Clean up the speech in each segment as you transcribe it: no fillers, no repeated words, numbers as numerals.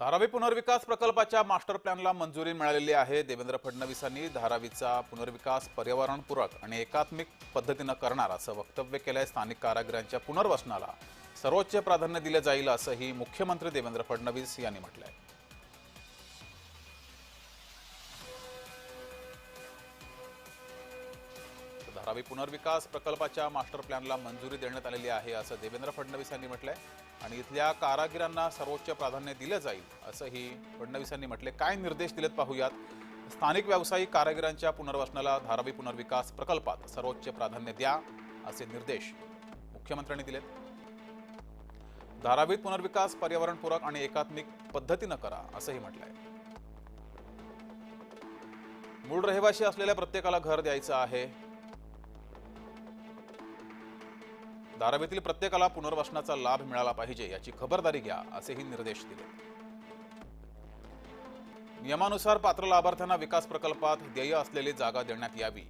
धारावी पुनर्विकास प्रकल्पाच्या मास्टर प्लॅनला मंजुरी मिळालेली आहे। देवेंद्र फडणवीसांनी धारावीचा पुनर्विकास पर्यावरणपूरक आणि एकात्मिक पद्धतीने करणार असं वक्तव्य केलंय। स्थानिक कारागिरांच्या पुनर्वसनाला सर्वोच्च प्राधान्य दिले जाईल असंही मुख्यमंत्री देवेंद्र फडणवीस यांनी म्हटलंय। धारावी पुनर्विकास प्रकल्पाच्या मास्टर प्लॅनला मंजुरी देण्यात आलेली आहे असं देवेंद्र फडणवीस यांनी म्हटलंय आणि इथल्या कारागिरांना सर्वोच्च प्राधान्य दिले जाईल असंही फडणवीसांनी म्हटले। काय निर्देश दिलेत पाहूयात। स्थानिक व्यावसायिक कारागिरांच्या पुनर्वसनाला धारावी पुनर्विकास प्रकल्पात सर्वोच्च प्राधान्य द्या असे निर्देश मुख्यमंत्र्यांनी दिलेत। धारावीत पुनर्विकास पर्यावरणपूरक आणि एकात्मिक पद्धतीने करा असंही म्हटलंय। मूळ रहिवासी असलेल्या प्रत्येकाला घर द्यायचं आहे। धारावीतील प्रत्येकाला पुनर्वसनाचा लाभ मिळाला पाहिजे याची खबरदारी घ्या असेही निर्देश दिले। नियमानुसार पात्र लाभार्थ्यांना विकास प्रकल्पात देय असलेली जागा देण्यात यावी।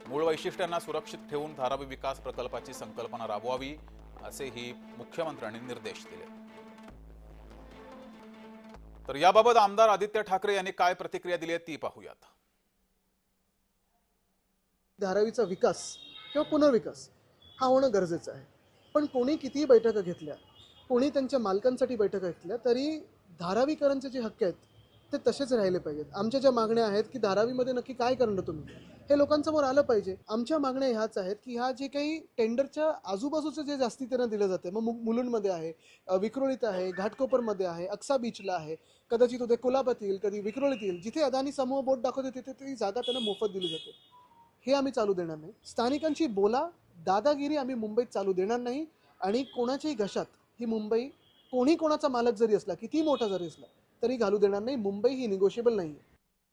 मूळ वैशिष्ट्यांना सुरक्षित ठेवून धारावी विकास प्रकल्पाची संकल्पना राबवावी असेही मुख्यमंत्र्यांनी निर्देश दिले। तर याबाबत आमदार आदित्य ठाकरे यांनी काय प्रतिक्रिया दिली आहे ती पाहूयात। धारावीचा विकास किंवा पुनर्विकास हा होणं गरजेचं आहे, पण कोणी कितीही बैठका घेतल्या, कोणी त्यांच्या मालकांसाठी बैठका घेतल्या तरी धारावीकरांचे जे हक्क आहेत ते तसेच राहिले पाहिजेत। आमच्या ज्या मागण्या आहेत की धारावीमध्ये नक्की काय करणार तुम्ही हे लोकांसमोर आलं पाहिजे। आमच्या मागण्या ह्याच आहेत की ह्या जे काही टेंडरच्या आजूबाजूचं जे जास्ती त्यांना दिलं जाते, मग मुलुंडमध्ये आहे, विक्रोळीत आहे, घाटकोपरमध्ये आहे, अक्सा बीचला आहे, कदाचित उद्या कुलाबात येईल, कधी विक्रोळीत येईल, जिथे अदानी समूह बोट दाखवते तिथे ती जागा त्यांना मोफत दिली जाते। हे आम्ही चालू देणार नाही। स्थानिकांची बोला दादागिरी आम्ही मुंबईत चालू देणार नाही आणि कोणाच्याही घशात ही मुंबई कोणी कोणाचा मालक जरी असला, किती मोठा जरी असला तरी घालू देणार नाही। मुंबई ही निगोशिएबल नाही आहे।